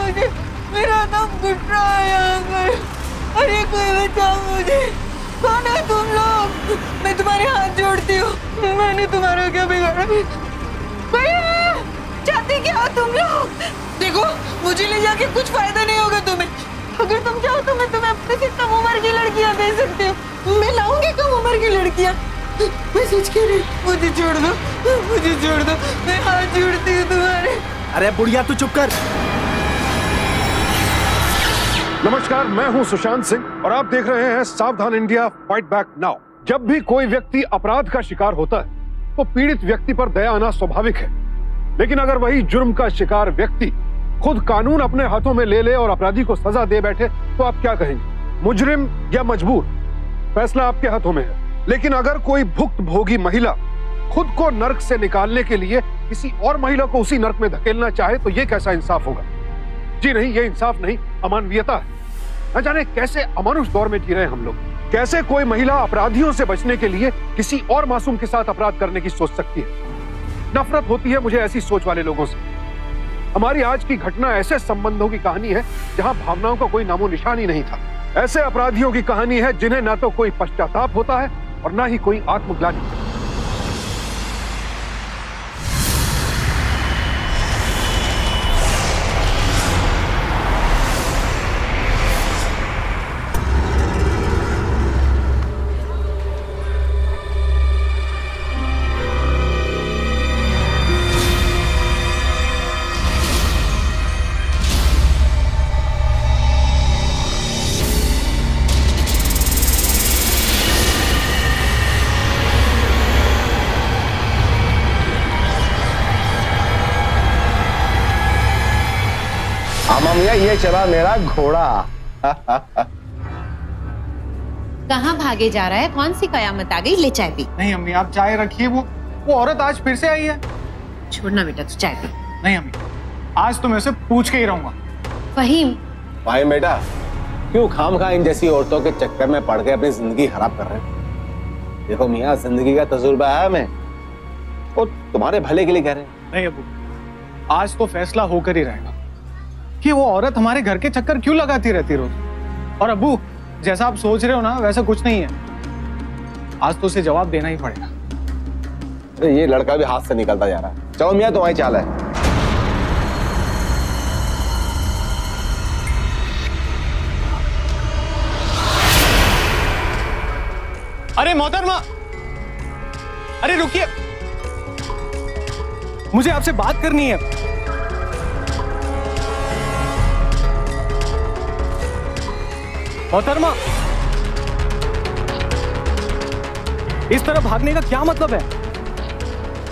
मुझे, मेरा दम घुट रहा है यहाँ पर। अरे कोई बचाओ मुझे। कौन है तुम लोग? मैं तुम्हारे हाथ जोड़ती हूँ, मैंने तुम्हारा क्या बिगाड़ा? भैया, चाहती क्या हो तुम लोग? देखो, मुझे ले जाके कुछ फायदा नहीं होगा तुम्हें। अगर तुम चाहो तो मैं तुम्हें अपने से कम उम्र की लड़कियां दे सकती हूँ। मैं लाऊंगी कम उम्र की लड़कियां। मैं सच कह रही हूँ, मुझे छोड़ दो, मुझे छोड़ दो, मैं हाथ जोड़ती हूँ तुम्हारे। अरे बुढ़िया तू चुप कर। नमस्कार, मैं हूं सुशांत सिंह और आप देख रहे हैं सावधान इंडिया फाइट बैक नाउ। जब भी कोई व्यक्ति अपराध का शिकार होता है तो पीड़ित व्यक्ति पर दया आना स्वाभाविक है, लेकिन अगर वही जुर्म का शिकार व्यक्ति खुद कानून अपने हाथों में ले ले और अपराधी को सजा दे बैठे तो आप क्या कहेंगे? मुजरिम या मजबूर, फैसला आपके हाथों में है। लेकिन अगर कोई भुक्तभोगी महिला खुद को नर्क से निकालने के लिए किसी और महिला को उसी नर्क में धकेलना चाहे तो ये कैसा इंसाफ होगा? जी नहीं, ये इंसाफ नहीं, अमानवीयता है। न जाने कैसे अमानुष दौर में जी रहे हैं हम लोग। कैसे कोई महिला अपराधियों से बचने के लिए किसी और मासूम के साथ अपराध करने की सोच सकती है? नफरत होती है मुझे ऐसी सोच वाले लोगों से। हमारी आज की घटना ऐसे संबंधों की कहानी है जहां भावनाओं का कोई नामो निशान ही नहीं था। ऐसे अपराधियों की कहानी है जिन्हें ना तो कोई पश्चाताप होता है और ना ही कोई आत्मग्लानि। भैया ये चला मेरा घोड़ा। कहाँ भागे जा रहा है? कौन सी कयामत आ गई? ले चाय पी। नहीं अम्मी, आप चाय रखिए। वो औरत आज फिर से आई है। छोड़ना बेटा, तू चाय पी। नहीं अम्मी, आज तो मैं उसे पूछ के ही रहूंगा। फहीम, भाई बेटा, क्यों खामखा इन जैसी औरतों के चक्कर में पड़ के अपनी जिंदगी खराब कर रहे हैं? देखो मियाँ, जिंदगी का तजुर्बा है हमें, वो तुम्हारे भले के लिए कह रहे हैं। नहीं अबू, आज तो फैसला होकर ही रहेगा कि वो औरत हमारे घर के चक्कर क्यों लगाती रहती रोज। और अबू, जैसा आप सोच रहे हो ना वैसा कुछ नहीं है। आज तो उसे जवाब देना ही पड़ेगा। अरे ये लड़का भी हाथ से निकलता जा रहा है। चलो मियाँ, तुम्हारी चाल है। अरे मोहतरमा, अरे रुकिए, मुझे आपसे बात करनी है। मोहतरमा, इस तरह भागने का क्या मतलब है?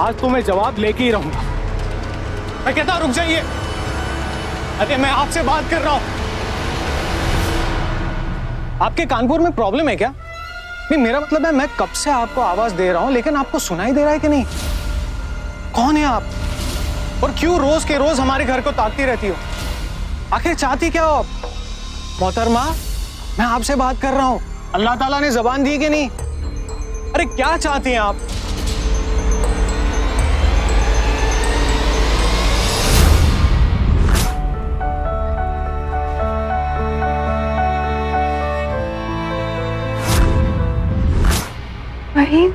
आज तो मैं जवाब लेके ही रहूंगा। मैं कहता रुक जाइए। अरे मैं आपसे बात कर रहा हूं। आपके कानपुर में प्रॉब्लम है क्या? नहीं, मेरा मतलब है मैं कब से आपको आवाज दे रहा हूं लेकिन आपको सुनाई दे रहा है कि नहीं? कौन है आप और क्यों रोज के रोज हमारे घर को ताकती रहती हो? आखिर चाहती क्या हो आप? मोहतरमा, मैं आपसे बात कर रहा हूं। अल्लाह ताला ने जबान दी कि नहीं? अरे क्या चाहती हैं आप? फहीम,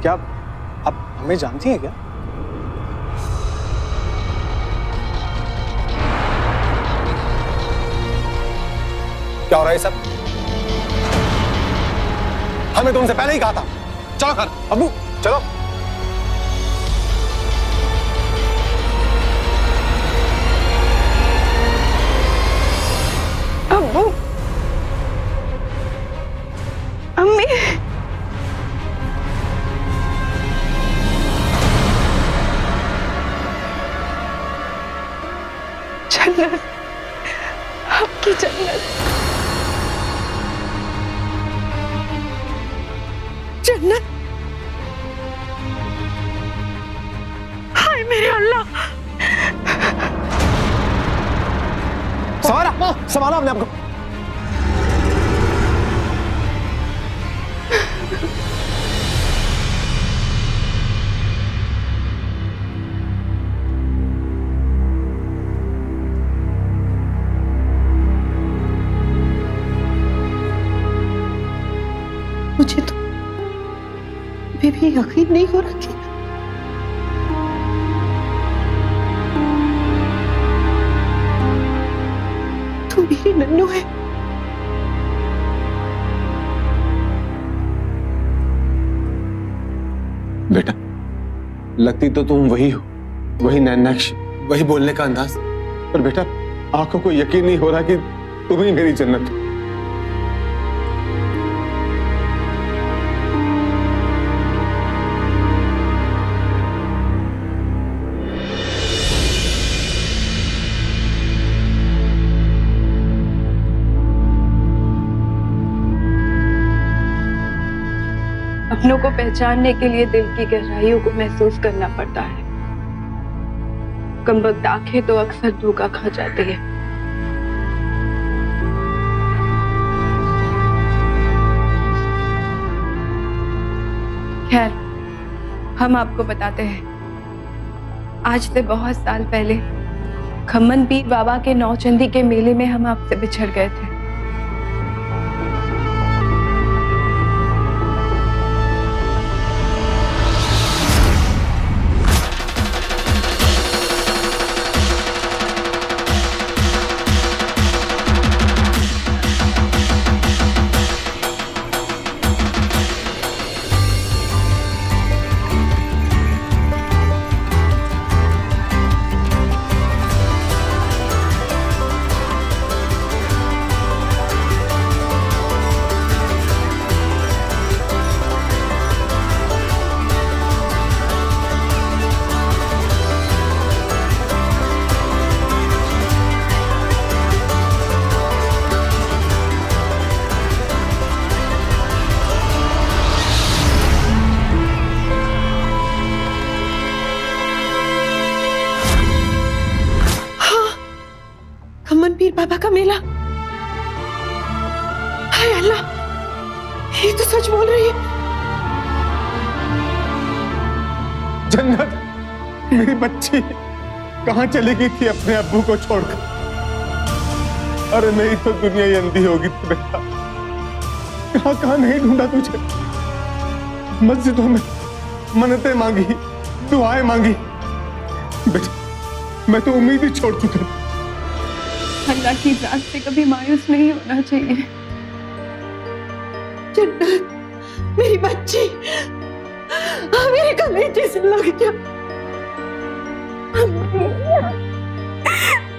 क्या आप हमें जानती हैं क्या? क्या हो रहा है सब? हमें तुमसे पहले ही कहा था। चलो घर। अबू चलो। अब्बू, अम्मी, जन्नत, आपकी जन्नत, जन्नत। हाय मेरे अल्लाह। संभाला हमने आपको। मुझे तो अभी भी यकीन नहीं हो रहा कि तू मेरी नन्नू है। बेटा, लगती तो तुम वही हो, वही नैनाक्ष, वही बोलने का अंदाज, पर बेटा आंखों को यकीन नहीं हो रहा कि तुम ही मेरी जन्नत हो। अपनों को पहचानने के लिए दिल की गहराइयों को महसूस करना पड़ता है। कमबख्त आंखें तो अक्सर धोखा खा जाती है। खैर, हम आपको बताते हैं, आज से बहुत साल पहले खम्मन पीर बाबा के नौचंदी के मेले में हम आपसे बिछड़ गए थे। खम्मन पीर बाबा का मेला। हाय अल्लाह, ये तो सच बोल रही है। जन्नत, मेरी बच्ची कहाँ चली गई थी अपने अब्बू को छोड़कर? अरे मेरी तो दुनिया ही अंधी होगी थी बेटा। कहाँ कहाँ नहीं ढूंढा तुझे। मस्जिदों में मन्नतें मांगी, दुआएं मांगी, बेटा मैं तो उम्मीद ही छोड़ चुका था। अल्लाह की जात से कभी मायूस नहीं होना चाहिए। जन्नत, मेरी बच्ची, मेरे कलेजे से लग जा।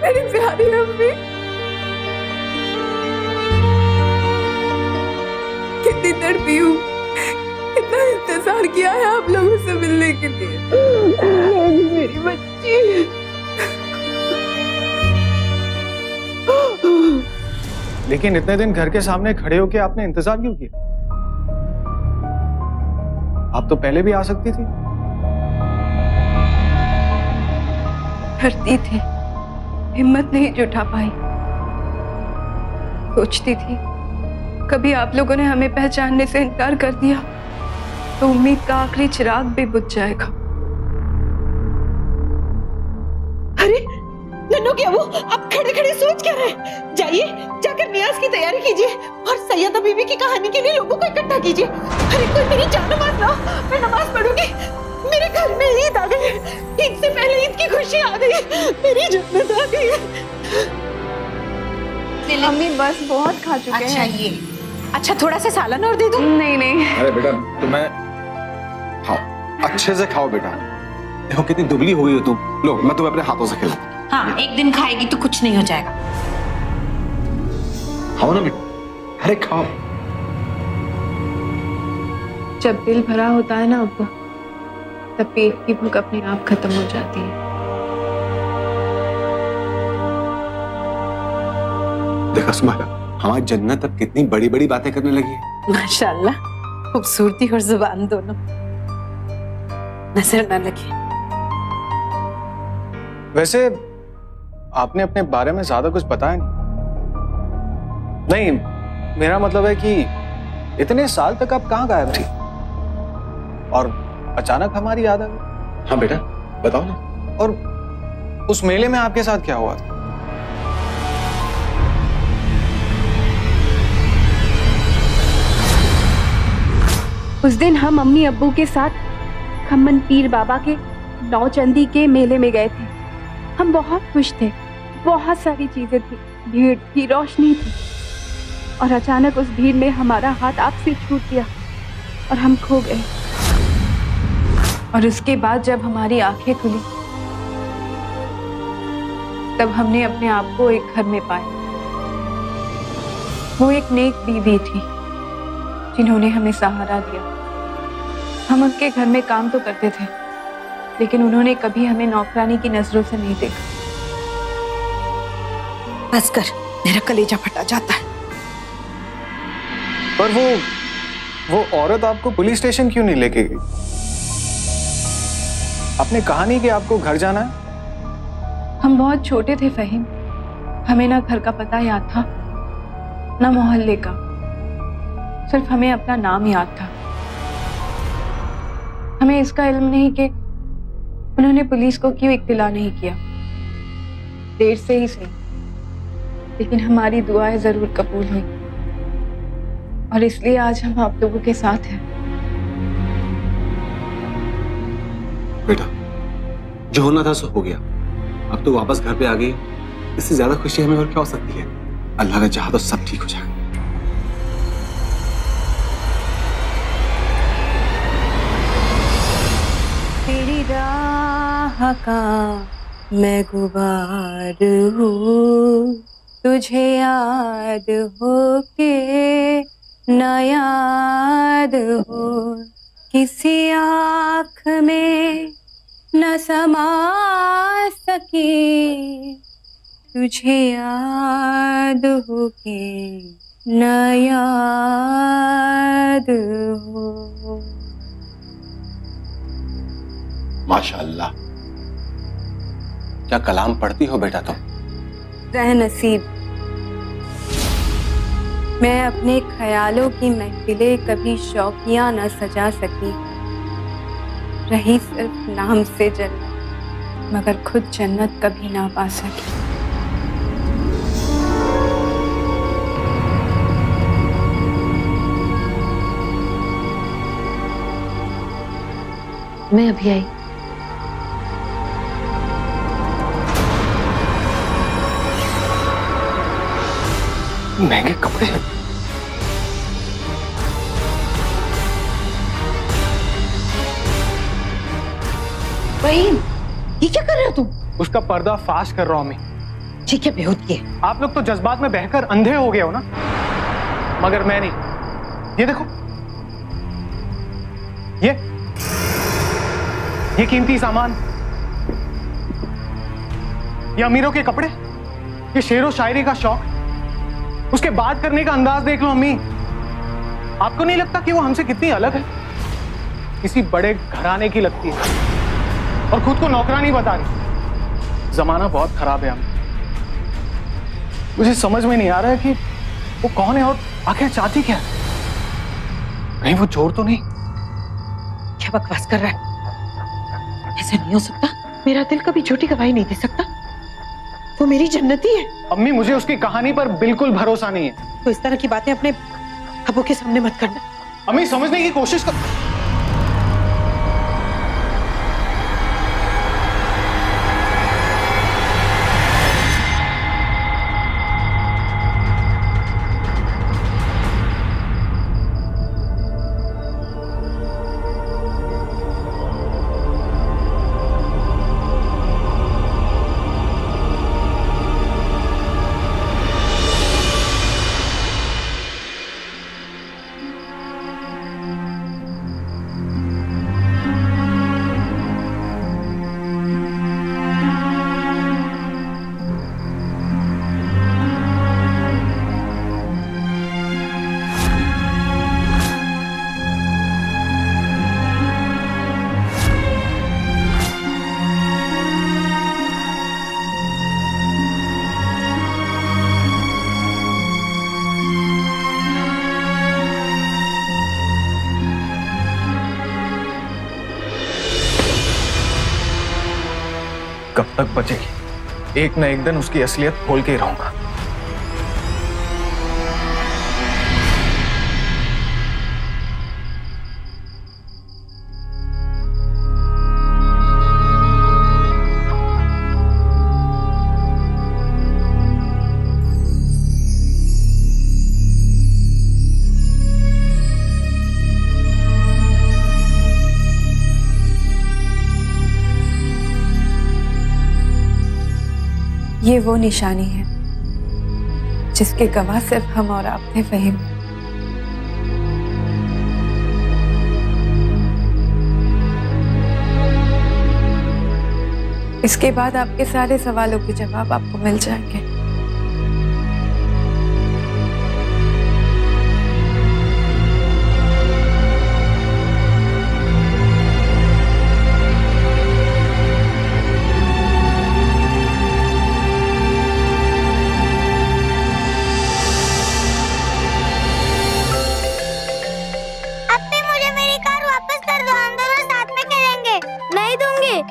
मेरी प्यारी अम्मी, कितनी तड़पी हूँ, कितना इंतजार किया है आप लोगों से मिलने के लिए। मेरी बच्ची, लेकिन इतने दिन घर के सामने खड़े होके आपने इंतजार क्यों किया? आप तो पहले भी आ सकती थी। डरती थी, हिम्मत नहीं जुटा पाई। सोचती थी कभी आप लोगों ने हमें पहचानने से इनकार कर दिया तो उम्मीद का आखिरी चिराग भी बुझ जाएगा। अरे नन्नू क्या वो, आप खड़े खड़े सोच क्या रहे? जाइए, जाकर नियाज की तैयारी कीजिए और सैयदा बीबी की कहानी के लिए लोगों को इकट्ठा कीजिए। अरे कोई मेरी जान नमाज लाओ, मैं नमाज पढ़ूंगी। मेरे घर में ईद आ गई है, ईद से पहले ईद की खुशी आ गई है, मेरी जन्नत आ गई है। अम्मी बस बहुत खा चुके अच्छा हैं। ये अच्छा थोड़ा सा सालन और दे दो। नहीं नहीं, अरे बेटा तुम्हें खाओ, अच्छे से खाओ बेटा। देखो कितनी दुबली हो गई हो तुम। लो मैं तुम्हें अपने हाथों से खिलाऊं। हाँ, एक दिन खाएगी तो कुछ नहीं हो जाएगा। खाओ ना बेटा, अरे खाओ। जब दिल भरा होता है ना अब्बू, तब पेट की भूख अपने आप खत्म हो जाती है। देखा सुमाइला, हमारी जन्नत अब कितनी बड़ी बड़ी बातें करने लगी है। माशाल्लाह, खूबसूरती और जुबान दोनों नजर न लगे। वैसे आपने अपने बारे में ज्यादा कुछ बताया नहीं। मेरा मतलब है कि इतने साल तक आप कहाँ गायब थी और अचानक हमारी याद आ गई? हाँ बेटा बताओ ना। और उस मेले में आपके साथ क्या हुआ था? उस दिन हम अम्मी अब्बू के साथ खम्मन पीर बाबा के नौचंदी के मेले में गए थे। हम बहुत खुश थे, बहुत सारी चीजें थी, भीड़ थी, रोशनी थी, और अचानक उस भीड़ में हमारा हाथ आपसे छूट गया और हम खो गए। और उसके बाद जब हमारी आंखें खुली तब हमने अपने आप को एक घर में पाया। वो एक नेक बीवी थी जिन्होंने हमें सहारा दिया। हम उनके घर में काम तो करते थे, लेकिन उन्होंने कभी हमें नौकरानी की नजरों से नहीं देखा। बस कर, मेरा कलेजा फटा जाता है। पर वो औरत आपको पुलिस स्टेशन क्यों नहीं लेके गई? आपने कहा नहीं कि आपको घर जाना है? हम बहुत छोटे थे फहीम, हमें ना घर का पता याद था ना मोहल्ले का, सिर्फ हमें अपना नाम याद था। हमें इसका इल्म नहीं कि उन्होंने पुलिस को क्यों इत्तला नहीं किया। देर से ही सही, लेकिन हमारी दुआएं जरूर कबूल हुई, और इसलिए आज हम आप लोगों के साथ हैं। बेटा, जो होना था सो हो गया। अब तो वापस घर पे आ गई, इससे ज्यादा खुशी हमें और क्या हो सकती है। अल्लाह ने चाहा तो सब ठीक हो जाएगा। तेरी राह का मैं गुबार हूँ, तुझे याद हो के ना याद हो, किसी आँख में न समा सकी, तुझे याद हो के न याद हो। माशाअल्लाह, क्या कलाम पढ़ती हो बेटा तुम। रह नसीब, मैं अपने ख्यालों की महफिलें कभी शौकिया न सजा सकी, रही सिर्फ नाम से जन्नत, मगर खुद जन्नत कभी ना पा सकी। मैं अभी आई। महंगे कपड़े। वहीम, ये क्या कर रहे हो तुम? उसका पर्दा फाश कर रहा हूं मैं। ठीक है, बेहूद किए। आप लोग तो जज्बात में बहकर अंधे हो गए हो ना, मगर मैं नहीं। ये देखो, ये कीमती सामान, ये अमीरों के कपड़े, ये शेरो शायरी का शौक, उसके बात करने का अंदाज देख लो अम्मी। आपको नहीं लगता कि वो हमसे कितनी अलग है? किसी बड़े घराने की लगती है और खुद को नौकरानी बता रही। जमाना बहुत खराब है अम्मी। मुझे समझ में नहीं आ रहा है कि वो कौन है और आखिर चाहती क्या है। कहीं वो चोर तो नहीं? क्या बकवास कर रहा है? ऐसा नहीं हो सकता। मेरा दिल कभी झूठी गवाही नहीं दे सकता। वो मेरी जन्नती है। अम्मी, मुझे उसकी कहानी पर बिल्कुल भरोसा नहीं है। तो इस तरह की बातें अपने अब्बू के सामने मत करना। अम्मी, समझने की कोशिश कर। कब तक बचेगी? एक न एक दिन उसकी असलियत खोल के ही रहूंगा। ये वो निशानी है जिसके गवाह सिर्फ हम और आप थे फहीम। इसके बाद आपके सारे सवालों के जवाब आपको मिल जाएंगे।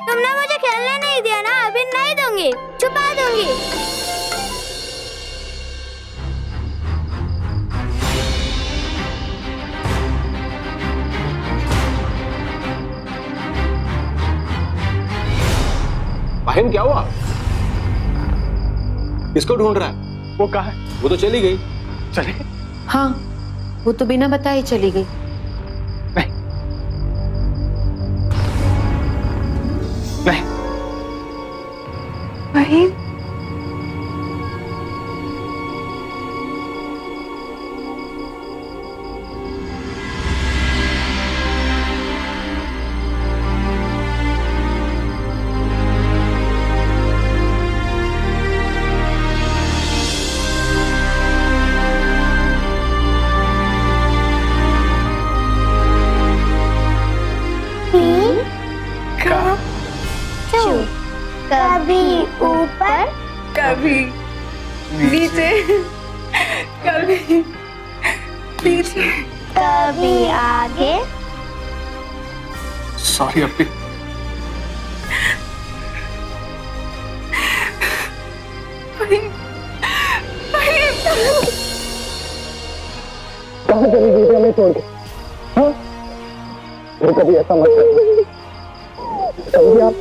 तुमने मुझे खेलने नहीं दिया ना, अभी नहीं दूंगी, छुपा दूंगी। फाहिम क्या हुआ? किसको ढूंढ रहा है? वो कहाँ है? वो तो चली गई। चले? हाँ, वो तो बिना बताए चली गई। नहीं। फहीम, कभी ऊपर कभी नीचे, कभी पीछे, कभी आगे। सॉरी अपनी। फहीम, फहीम। कहाँ चली गई थी हमें छोड़ के? हाँ? वो कभी ऐसा मत करना। कभी आप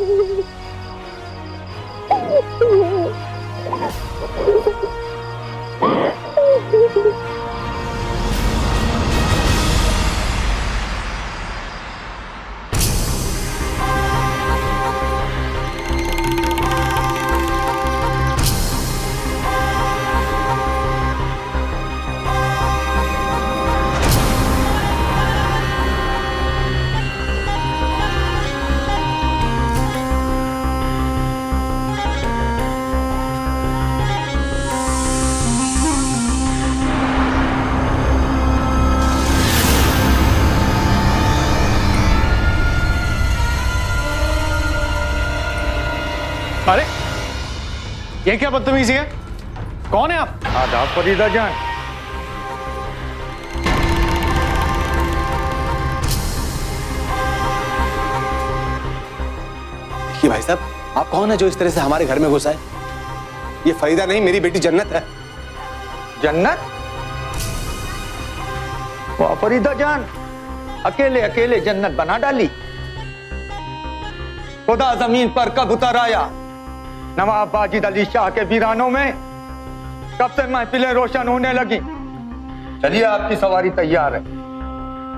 अरे ये क्या बदतमीजी है? कौन है आप? आदाब फरीदा जान। देखिए भाई साहब, आप कौन है जो इस तरह से हमारे घर में घुसा है? ये फरीदा नहीं, मेरी बेटी जन्नत है। जन्नत? वाह फरीदा जान, अकेले अकेले जन्नत बना डाली। खुदा जमीन पर कब उतर आया? नवाब वाजिद अली शाह के वीरानों में कब से महफिलें रोशन होने लगी। चलिए आपकी सवारी तैयार है।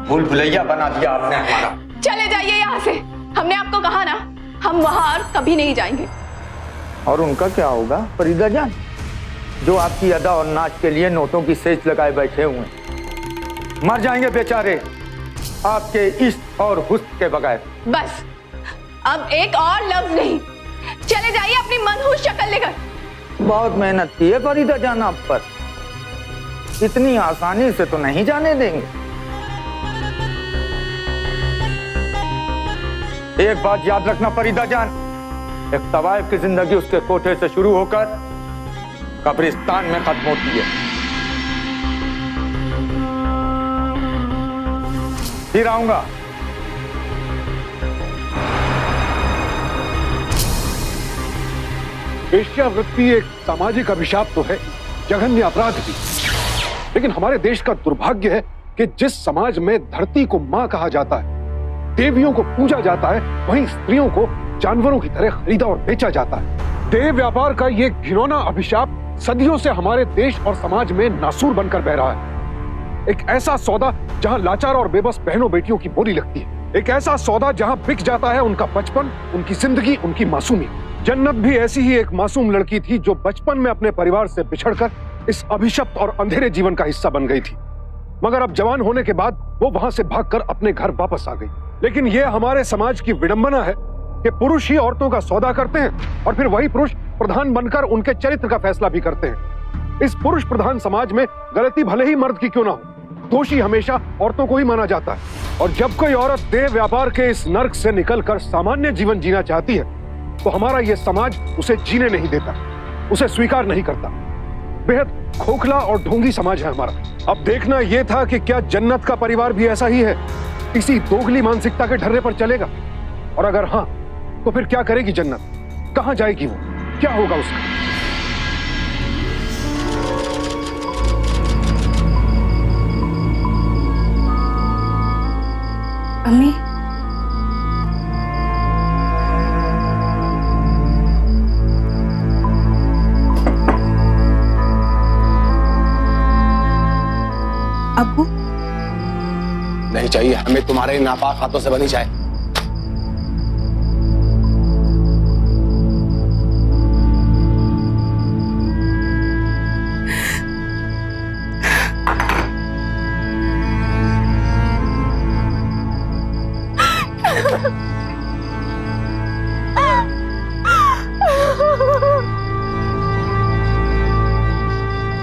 भूल भुलैया बना दिया आपने हमारा। चले जाइए यहाँ से, हमने आपको कहा ना, हम वहां कभी नहीं जाएंगे। और उनका क्या होगा फरीदा जान, जो आपकी अदा और नाच के लिए नोटों की सेज लगाए बैठे हुए हैं? मर जाएंगे बेचारे आपके इश्क और हुस्न के बगैर। बस अब एक और लफ्ज नहीं, चले जाइए अपनी मनहूस शक्ल लेकर। बहुत मेहनत की है फरीदा जान आप पर, इतनी आसानी से तो नहीं जाने देंगे। एक बात याद रखना फरीदा जान, एक तवाइफ की जिंदगी उसके कोठे से शुरू होकर कब्रिस्तान में खत्म होती है। फिर आऊंगा। वेश्यावृत्ति एक सामाजिक अभिशाप तो है, जघन्य अपराध भी, लेकिन हमारे देश का दुर्भाग्य है कि जिस समाज में धरती को मां कहा जाता है, देवियों को पूजा जाता है, वहीं स्त्रियों को जानवरों की तरह खरीदा और बेचा जाता है। देव व्यापार का ये घिनौना अभिशाप सदियों से हमारे देश और समाज में नासूर बनकर बह रहा है। एक ऐसा सौदा जहां लाचार और बेबस बहनों बेटियों की बोली लगती है, एक ऐसा सौदा जहां बिक जाता है उनका बचपन, उनकी जिंदगी, उनकी मासूमियत। जन्नत भी ऐसी ही एक मासूम लड़की थी जो बचपन में अपने परिवार से बिछड़कर इस अभिशप्त और अंधेरे जीवन का हिस्सा बन गई थी। मगर अब जवान होने के बाद वो वहां से भागकर अपने घर वापस आ गई। लेकिन यह हमारे समाज की विडंबना है कि पुरुष ही औरतों का सौदा करते हैं और फिर वही पुरुष प्रधान बनकर उनके चरित्र का फैसला भी करते हैं। इस पुरुष प्रधान समाज में गलती भले ही मर्द की क्यों ना हो, दोषी हमेशा औरतों को ही माना जाता है। और जब कोई औरत देह व्यापार के इस नर्क से निकलकर सामान्य जीवन जीना चाहती है तो हमारा यह समाज उसे जीने नहीं देता, उसे स्वीकार नहीं करता। बेहद खोखला और ढोंगी समाज है हमारा। अब देखना यह था कि क्या जन्नत का परिवार भी ऐसा ही है, इसी दोगली मानसिकता के ढर्रे पर चलेगा, और अगर हाँ तो फिर क्या करेगी जन्नत, कहां जाएगी वो, क्या होगा उसका। अम्मी, अब्बू नहीं चाहिए हमें तुम्हारे नापाक हाथों से बनी चाय।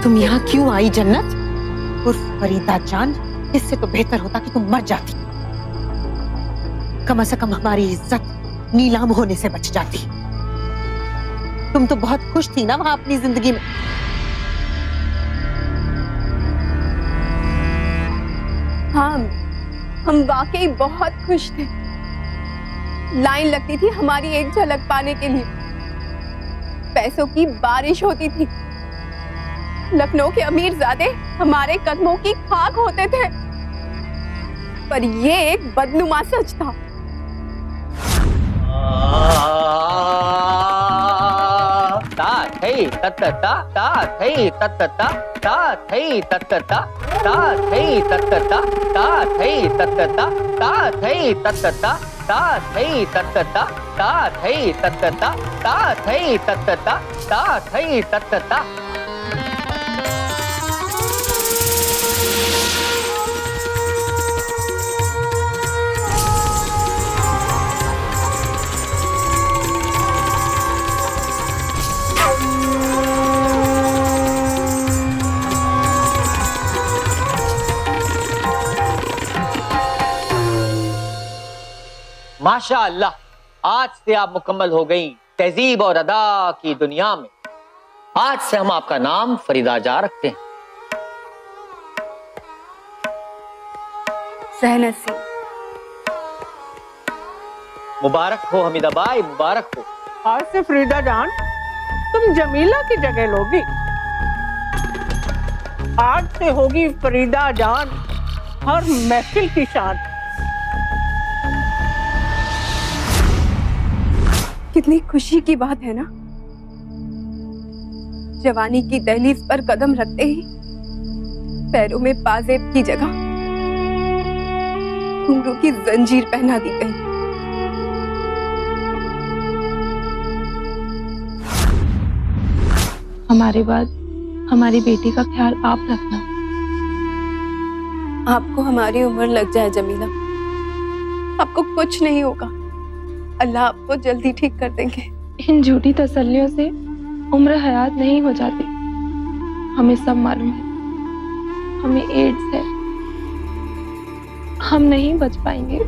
तुम यहाँ क्यों आई जन्नत? और फरीदा जान, इससे तो बेहतर होता कि तुम मर जाती। कम से कम हमारी इज्जत नीलाम होने से बच जाती। तुम तो बहुत खुश थी ना वहां अपनी जिंदगी में। हाँ, हम वाकई बहुत खुश थे। लाइन लगती थी हमारी एक झलक पाने के लिए, पैसों की बारिश होती थी, लखनऊ के अमीरजादे हमारे कदमों की खाक होते थे। पर ये एक बदनुमा सच था। माशाअल्लाह, आज से आप मुकम्मल हो गई तहजीब और अदा की दुनिया में। आज से हम आपका नाम फरीदा जा रखते हैं। सहनसी, मुबारक हो हमीदा बाई, मुबारक हो। आज से फरीदा जान तुम जमीला की जगह लोगी। आज से होगी फरीदा जान हर महफिल की शान। कितनी खुशी की बात है ना, जवानी की दहलीज पर कदम रखते ही पैरों में पाजेब की जगह घुंघरू की जंजीर पहना दी गई। हमारे बाद हमारी बेटी का ख्याल आप रखना। आपको हमारी उम्र लग जाए जमीला, आपको कुछ नहीं होगा। अल्लाह आपको जल्दी ठीक कर देंगे। इन झूठी तसल्लियों से उम्र हयात नहीं हो जाती। हमें सब मालूम है, हमें एड्स है, हम नहीं बच पाएंगे।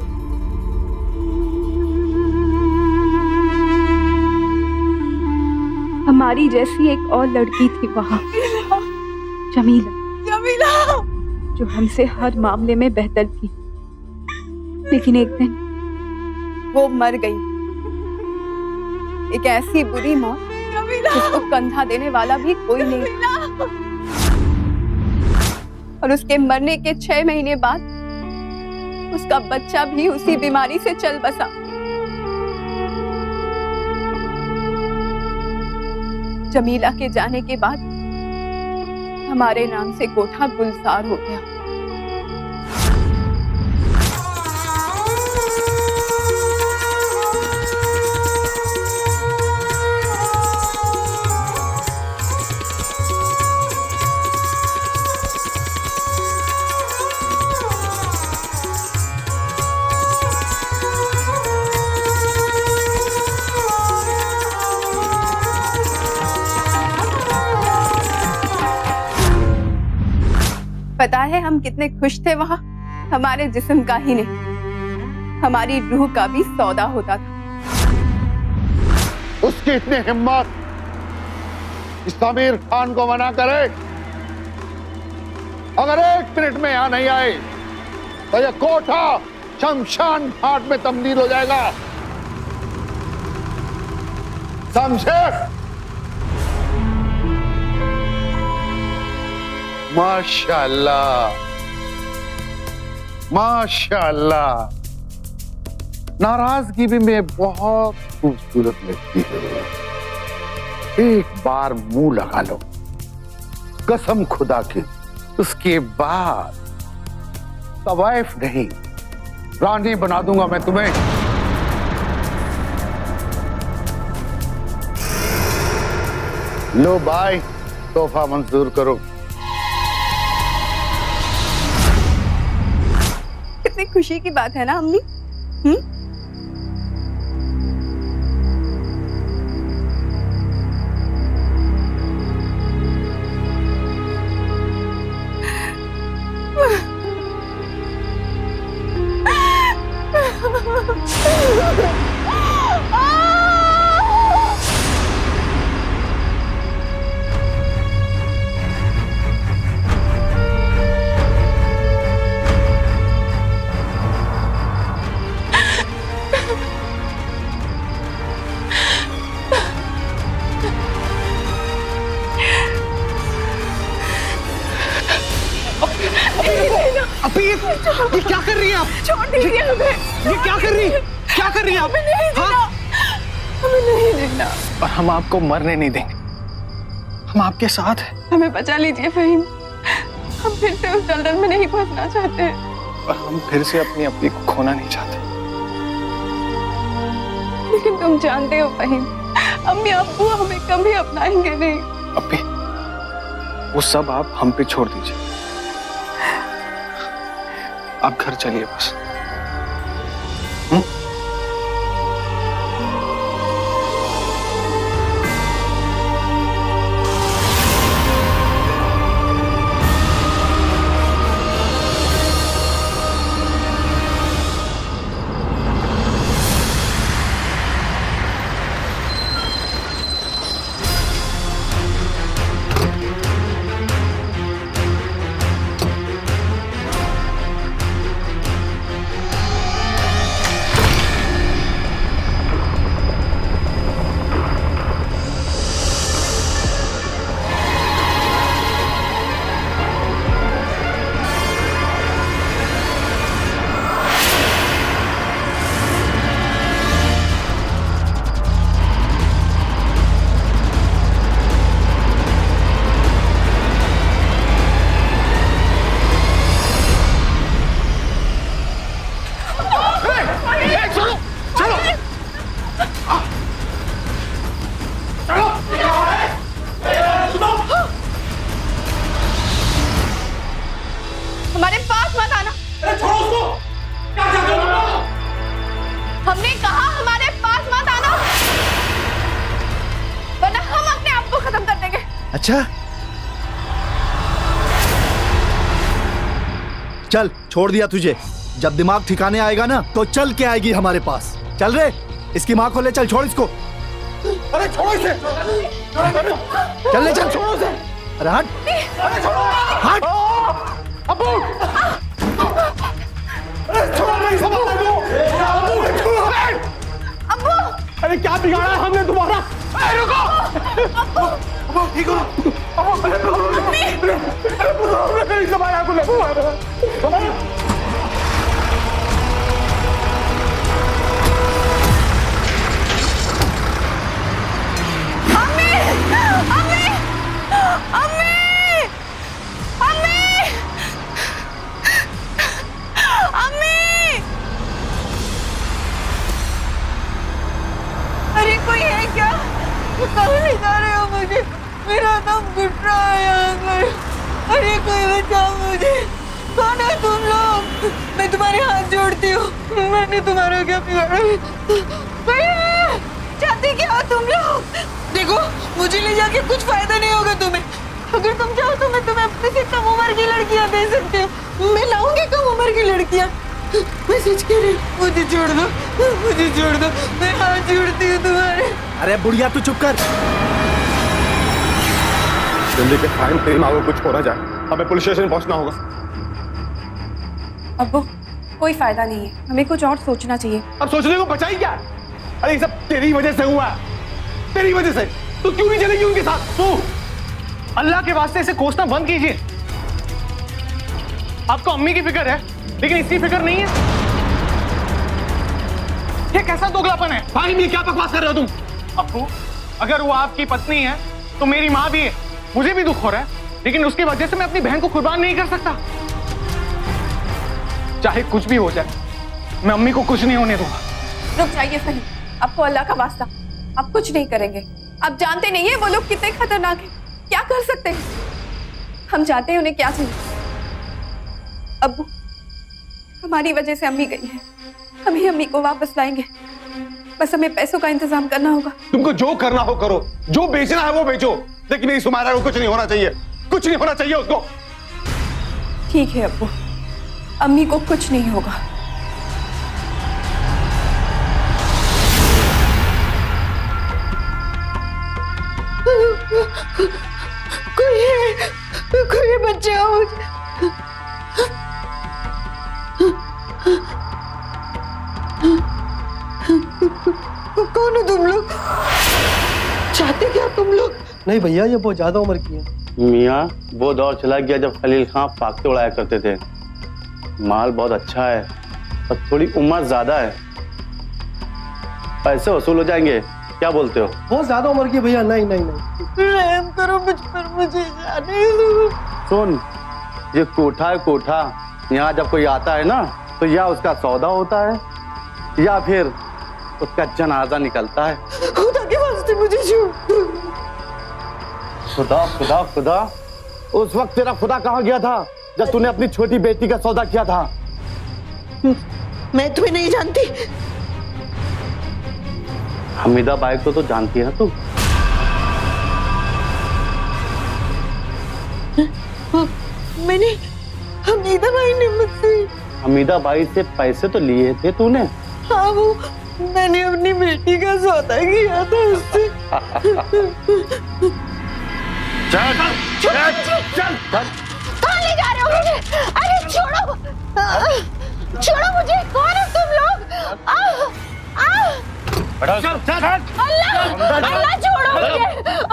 हमारी जैसी एक और लड़की थी वहां, जमीला, जमीला, जो हमसे हर मामले में बेहतर थी। लेकिन एक दिन वो मर गई, एक ऐसी बुरी मौत जिसको कंधा देने वाला भी कोई नहीं। और उसके मरने के 6 महीने बाद उसका बच्चा भी उसी बीमारी से चल बसा। जमीला के जाने के बाद हमारे नाम से कोठा गुलजार हो गया। पता है हम कितने खुश थे वहां। हमारे जिस्म का ही नहीं, हमारी रूह का भी सौदा होता था। उसकी इतनी हिम्मत इस आमिर खान को मना करे, अगर 1 मिनट में यहां नहीं आए तो यह कोठा शमशान घाट में तब्दील हो जाएगा, समझे? माशाअल्लाह, माशाअल्लाह, नाराजगी भी में बहुत खूबसूरत लगती है। एक बार मुंह लगा लो कसम खुदा की, उसके बाद तवाइफ नहीं रानी बना दूंगा मैं तुम्हें। लो भाई, तोहफा मंजूर करो। कितनी खुशी की बात है ना अम्मी। ये क्या कर रही हैं आप? छोड़ दीजिए हमें। ये क्या कर रही है? क्या कर रही है आप? हमें नहीं देना, हमें नहीं देना। और हम आपको मरने नहीं देंगे, हम आपके साथ हैं। हमें बचा लीजिए फहीम, हम फिर से उस दलदल में नहीं फंसना चाहते। और हम फिर से अपनी अपनी को खोना नहीं चाहते। लेकिन तुम जानते हो फहीम, अम्मी अब्बू हमें कभी अपनाएंगे नहीं। अब्बी, वो सब आप हम पे छोड़ दीजिए, आप घर चलिए बस। हमारे पास मत आना। छोड़ो उसको। क्या चाहते हो? हमने कहा हमारे पास मत आना, वरना हम अपने आप को खत्म कर देंगे। अच्छा, चल छोड़ दिया तुझे। जब दिमाग ठिकाने आएगा ना तो चल के आएगी हमारे पास। चल रे, इसकी माँ को ले चल, छोड़ इसको। अरे छोड़ो इसे। चल ले चल, छोड़ो इसे। अरे हट, हट। अब्बू, अरे छोड़ो नहीं, संभालो अब्बू, छोड़ो। अब्बू, अरे क्या बिगाड़ा है हमने तुम्हारा? अरे रुको, अब्बू ठीक हो? अब्बू अरे संभालो को ले। अरे कोई है क्या? कहाँ ले जा रहे हो मुझे? मेरा दम घुट रहा है यहाँ पर। अरे कोई बचाओ मुझे। कौन है तुम लोग? मैं तुम्हारे हाथ जोड़ती हूँ, मैंने तुम्हारा क्या बिगाड़ा? चाहते क्या हो तुम लोग? देखो, मुझे ले जाके कुछ फायदा नहीं होगा तुम्हें। अगर तुम चाहो तो मैं तुम्हें अपने से कम उम्र की लड़कियां दे सकती हूँ। मैं लाऊंगी कम उम्र की लड़कियां। मैं सच कह रही हूँ, मुझे छोड़ दो, मुझे छोड़ दो, मैं हाथ जोड़ती हूँ तुम्हारे। अरे बुढ़िया तू चुप कर। जल्दी के टाइम तेरी माँ को कुछ हो ना जाए, हमें पुलिस स्टेशन पहुंचना होगा। अब्बू कोई फायदा नहीं है, हमें कुछ और सोचना चाहिए। अब सोचने को बचा ही क्या? अरे ये सब तेरी वजह से हुआ है, तेरी वजह से। तू क्यों नहीं चलेगी उनके साथ? तू अल्लाह के वास्ते इसे कोसना बंद कीजिए। आपको अम्मी की फिक्र है लेकिन इसकी फिक्र नहीं है। ये कैसा दोगलापन है? भाई मैं क्या बकवास कर रहे हो तुम? अब्बू अगर वो आपकी पत्नी है तो मेरी माँ भी है, मुझे भी दुख हो रहा है, लेकिन उसकी वजह से मैं अपनी बहन को कुर्बान नहीं कर सकता। चाहे कुछ भी हो जाए, मैं अम्मी को कुछ नहीं होने दूंगा। रुक जाइए सही, आपको अल्लाह का वास्ता, आप कुछ नहीं करेंगे। आप जानते नहीं है वो लोग कितने खतरनाक हैं, क्या कर सकते हैं। हम जानते हैं उन्हें क्या चाहिए। अब्बू हमारी वजह से अम्मी गई है, हम ही अम्मी को वापस लाएंगे, बस हमें पैसों का इंतजाम करना होगा। तुमको जो करना हो करो, जो बेचना है वो बेचो, लेकिन मेरी सुमायरा को कुछ नहीं होना चाहिए, कुछ नहीं होना चाहिए उसको। ठीक है अब्बू, अम्मी को कुछ नहीं होगा। कोई बचाओ। कौन हो तुम लोग? चाहते क्या तुम लोग? नहीं भैया, ये बहुत ज्यादा उम्र की है। मियाँ वो दौर चला गया जब खलील खां फाकते उड़ाया करते थे। माल बहुत अच्छा है और थोड़ी उम्र ज्यादा है, पैसे वसूल हो जाएंगे, क्या बोलते हो? बहुत ज्यादा उम्र की भैया। नहीं नहीं नहीं, रहम करो मुझ पर, मुझे जाने दो। सुन, ये कोठा है कोठा, यहाँ जब कोई आता है ना तो या उसका सौदा होता है या फिर उसका जनाजा निकलता है। खुदा के वास्ते मुझे छोड़ दो। खुदा खुदा खुदा, उस वक्त तेरा खुदा कहाँ गया था जब तूने अपनी छोटी बेटी का सौदा किया था? मैं तुम्हें नहीं जानती। हमीदा बाई को तो जानती है ना तू? मैंने हमीदा बाई ने मुझसे, हमीदा बाई से पैसे तो लिए थे तूने? हाँ वो मैंने अपनी बेटी का सौदा किया था उससे। चल चल चल चल। कहाँ ले जा रहे हो मुझे? अरे छोड़ो, छोड़ो मुझे। कौन हो तुम लोग? चल चल। अल्लाह अल्लाह छोड़ो मुझे।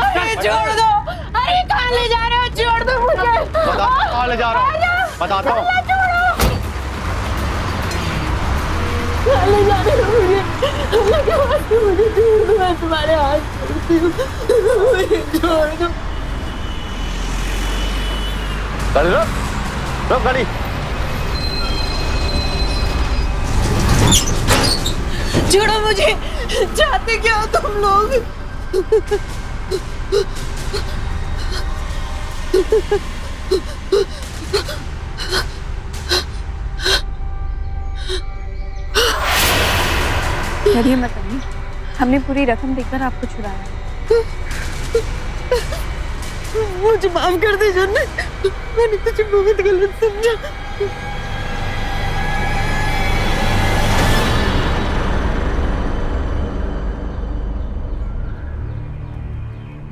अरे छोड़ दो। अरे कहाँ ले जा रहे हो? छोड़ दो मुझे। कहाँ ले जा रहा हूँ बताता हूँ। कहाँ ले जा रहे हो मुझे? अल्लाह के वास्ते मुझे छोड़ दो, मैं तुम्हारे हाथ जोड़ती हूँ, मुझे छोड़ दो। गाड़ी रोक, रोक गाड़ी। छोड़ो मुझे। चाहते क्या हो तुम लोग? डरिए मत अम्मी, हमने पूरी रकम देकर आपको छुड़ाया। मुझे माफ कर दे जन्नत, मैंने तुझे बहुत गलत समझा।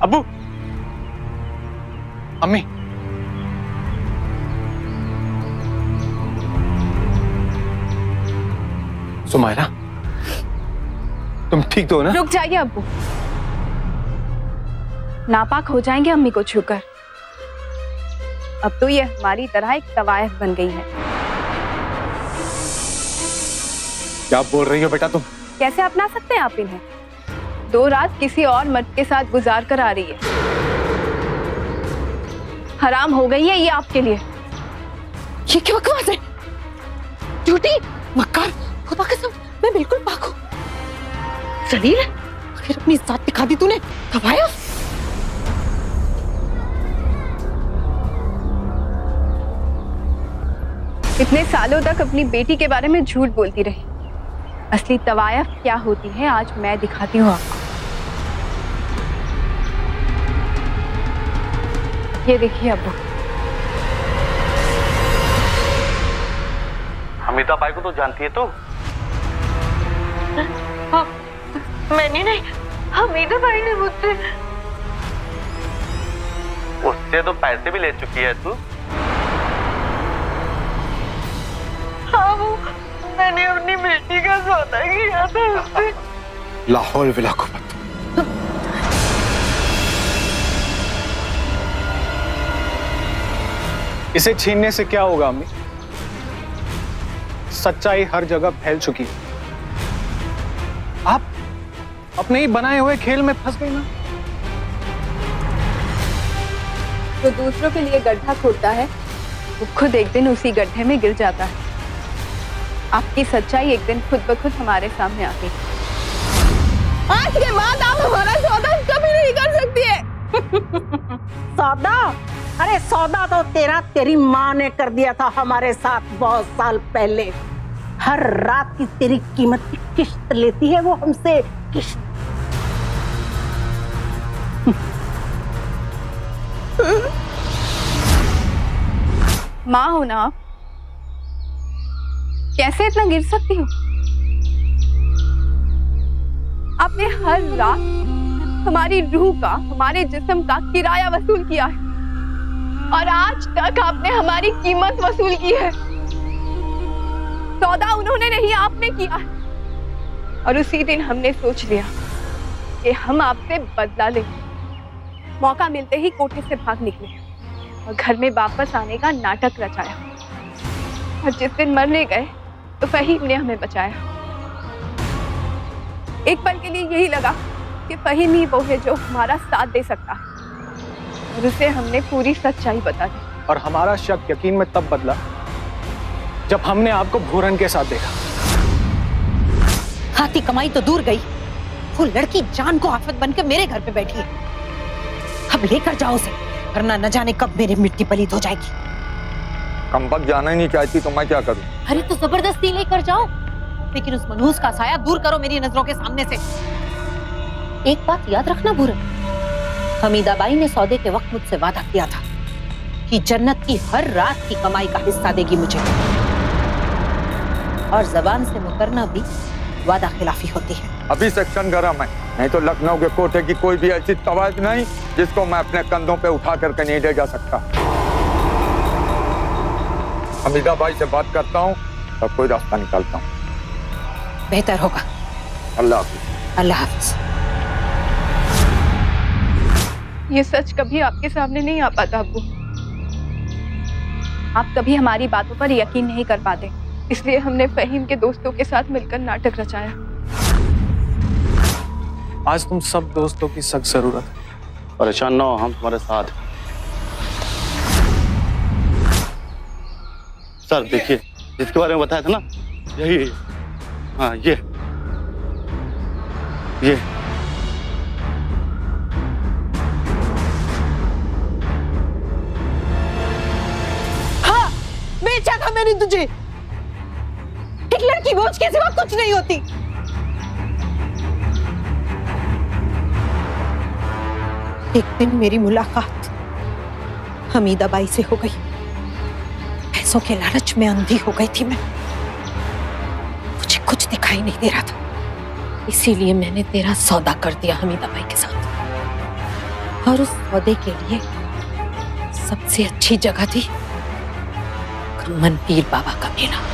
अब्बू, अम्मी, सुमायरा, तुम ठीक तो हो ना? रुक जाइए अब्बू, नापाक हो जाएंगे अम्मी को छूकर। अब तो ये हमारी तरह एक तवायफ बन गई है। क्या बोल रही हो बेटा तुम? कैसे अपना सकते हैं आप इन्हें? 2 रात किसी और मर्द के साथ गुजार कर आ रही है। हराम हो गई है ये आपके लिए। ये क्या बकवास है? झूठी, मक्कार, खुदा कसम, मैं बिल्कुल पाक हूँ। जलील, आखिर अपनी जात दिखा दी तूने। तवायफ, इतने सालों तक अपनी बेटी के बारे में झूठ बोलती रही। असली तवायफ क्या होती है आज मैं दिखाती हूँ आपको। ये देखिए अब्बू। हमीदा बाई को तो जानती है तो? हाँ, मैंने नहीं, हमीदा बाई ने मुझसे। उससे तो पैसे भी ले चुकी है तू। हाँ, वो मैंने अपनी बेटी का सौदा किया था उससे। लाहौल विला कुव्वत। इसे छीनने से क्या होगा अम्मी? सच्चाई हर जगह फैल चुकी है। आप अपने ही बनाए हुए खेल में फंस गई ना। जो दूसरों के लिए गड्ढा खोदता है वो खुद एक दिन उसी गड्ढे में गिर जाता है। आपकी सच्चाई एक दिन खुद ब खुद हमारे सामने आ गई। आज के बाद आप हमारा सौदा कभी नहीं कर सकती है। सौदा? अरे सौदा तो तेरी माँ ने कर दिया था हमारे साथ बहुत साल पहले। हर रात की तेरी कीमत की किश्त लेती है वो हमसे, किश्त। माँ हो ना, कैसे इतना गिर सकती हो? आपने हर रात हमारी रूह का, हमारे जिस्म का किराया वसूल किया है और आज तक आपने हमारी कीमत वसूल की है। सौदा उन्होंने नहीं, आपने किया है। और उसी दिन हमने सोच लिया कि हम आपसे बदला लेंगे। मौका मिलते ही कोठे से भाग निकले और घर में वापस आने का नाटक रचाया। और जिस दिन मरने गए तो फहीम ने हमें बचाया। एक पल के लिए यही लगा कि फहीम ही वो है जो हमारा साथ दे सकता है और उसे हमने पूरी सच्चाई बता दी। और हमारा शक यकीन में तब बदला जब हमने आपको भूरन के साथ देखा। हाथी कमाई तो दूर गई, वो लड़की जान को आफत बनकर मेरे घर पे बैठी है। अब लेकर जाओ उसे, वरना न जाने कब मेरी मिट्टी पलीत हो जाएगी। कमबख्त जाना ही नहीं चाहती तो मैं क्या करूं? अरे तो जबरदस्ती लेकर जाओ, लेकिन उस मनहूस का साया दूर करो मेरी नजरों के सामने से। एक बात याद रखना भूरन, हमीदा बाई ने सौदे के वक्त मुझसे वादा किया था कि जन्नत की हर रात की कमाई का हिस्सा देगी मुझे। और जबान से मुकरना भी वादा खिलाफी होती है। अभी सेक्शन गरम है, नहीं तो लखनऊ के कोठे की कोई भी ऐसी तवाज नहीं जिसको मैं अपने कंधों पे उठा करके नहीं ले जा सकता। हमीदा बाई से बात करता हूँ और कोई रास्ता निकालता हूँ। बेहतर होगा। अल्लाह हाफिज। अल्लाह हाफिज। ये सच कभी आपके सामने नहीं आ पाता अब्बू। आप कभी हमारी बातों पर यकीन नहीं कर पाते, इसलिए हमने फहीम के दोस्तों के साथ मिलकर नाटक रचाया। आज तुम सब दोस्तों की सख्त जरूरत है। परेशान ना हो, हम तुम्हारे साथ हैं। सर देखिए, जिसके बारे में बताया था ना, यही। हाँ ये हाँ, बेचा था मैंने तुझे। एक लड़की बोझ के सिवा कुछ नहीं होती। एक दिन मेरी मुलाकात हमीदा बाई से हो गई। पैसों के लालच में अंधी हो गई थी मैं। मुझे कुछ दिखाई नहीं दे रहा था, इसीलिए मैंने तेरा सौदा कर दिया हमीदा बाई के साथ। और उस सौदे के लिए सबसे अच्छी जगह थी खम्मन पीर बाबा का मेला।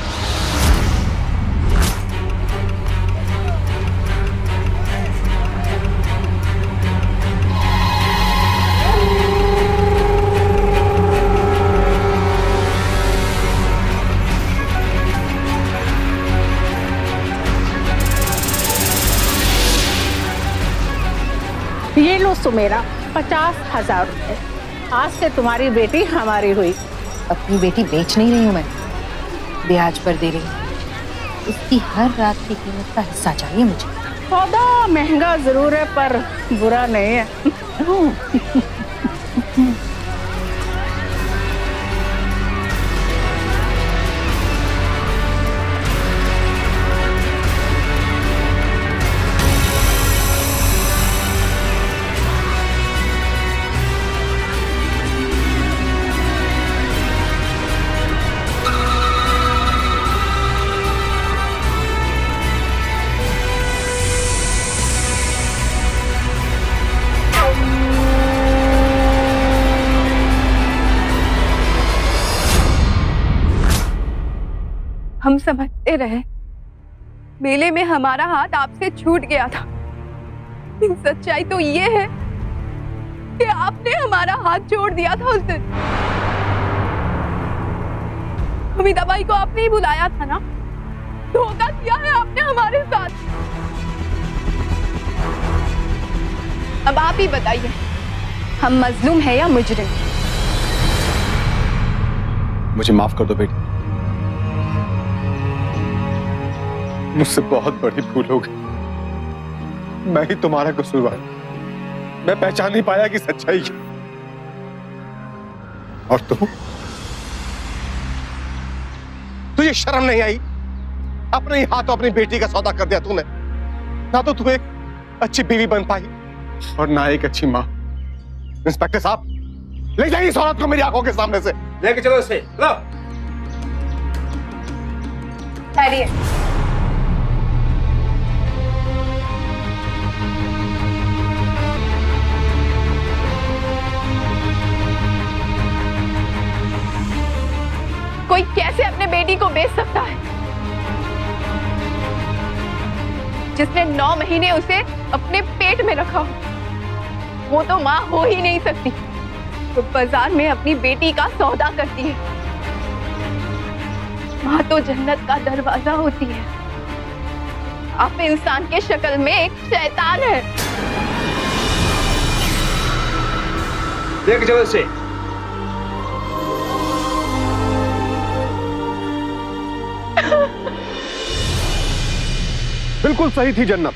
ये लो सुमेरा, 50,000 रुपए। आज से तुम्हारी बेटी हमारी हुई। अपनी बेटी बेच नहीं रही हूँ मैं, ब्याज पर दे रही हूँ। उसकी हर रात की कीमत का हिस्सा चाहिए मुझे। सौदा महंगा जरूर है पर बुरा नहीं है। हम समझते रहे मेले में हमारा हाथ आपसे छूट गया था, लेकिन सच्चाई तो ये है कि आपने हमारा हाथ जोड़ दिया था उस दिन। हमीदा बाई को आपने ही बुलाया था ना, धोखा किया है आपने हमारे साथ। अब आप ही बताइए, हम मजलूम है या मुजरिम? मुझे माफ कर दो बेटी, मुझसे बहुत बड़ी भूल हो गई। मैं ही तुम्हारा कसूरवार, मैं पहचान नहीं पाया कि सच्चाई क्या। और तुझे शर्म नहीं आई? अपने ही हाथों अपनी बेटी का सौदा कर दिया तूने। ना तो तू एक अच्छी बीवी बन पाई और ना एक अच्छी मां। इंस्पेक्टर साहब, ले जाइए इस औरत को मेरी आंखों के सामने से। लेके चलो उसे। लो। ठहरिए। कोई कैसे अपने बेटी को बेच सकता है, जिसने 9 महीने उसे अपने पेट में रखा हो? वो तो माँ हो ही नहीं सकती, तो बाजार में अपनी बेटी का सौदा करती है। माँ तो जन्नत का दरवाजा होती है। आप इंसान के शक्ल में एक शैतान है। लेके चलो उसे। बिल्कुल सही थी जन्नत।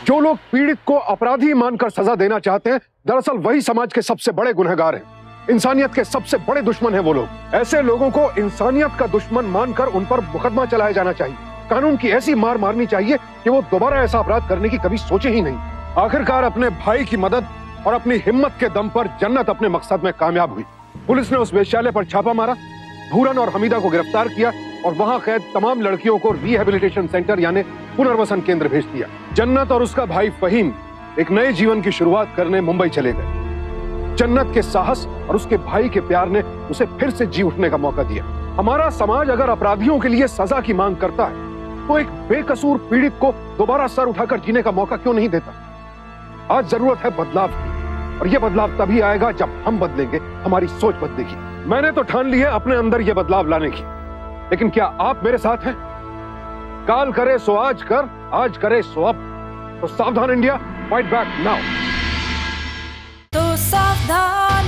जो लोग पीड़ित को अपराधी मानकर सजा देना चाहते हैं, दरअसल वही समाज के सबसे बड़े गुनहगार हैं। इंसानियत के सबसे बड़े दुश्मन हैं वो लोग। ऐसे लोगों को इंसानियत का दुश्मन मानकर उन पर मुकदमा चलाया जाना चाहिए। कानून की ऐसी मार मारनी चाहिए कि वो दोबारा ऐसा अपराध करने की कभी सोचे ही नहीं। आखिरकार अपने भाई की मदद और अपनी हिम्मत के दम पर जन्नत अपने मकसद में कामयाब हुई। पुलिस ने उस वेश्यालय पर छापा मारा, भूरन और हमीदा को गिरफ्तार किया और वहां कैद तमाम लड़कियों को रिहेबिलिटेशन सेंटर यानी पुनर्वसन केंद्र भेज दिया। जन्नत और उसका भाई फहीम एक नए जीवन की शुरुआत करने मुंबई चले गए। जन्नत के साहस और उसके भाई के प्यार ने उसे फिर से जी उठने का मौका दिया। हमारा समाज अगर अपराधियों के लिए सजा की मांग करता है, तो एक बेकसूर पीड़ित को दोबारा सर उठाकर जीने का मौका क्यों नहीं देता? आज जरूरत है बदलाव की, और यह बदलाव तभी आएगा जब हम बदलेंगे, हमारी सोच बदलेगी। मैंने तो ठान ली है अपने अंदर यह बदलाव लाने की, लेकिन क्या आप मेरे साथ हैं? काल करे सो आज कर, आज करे सो अब। तो सावधान इंडिया, फाइट बैक नाउ। तो सावधान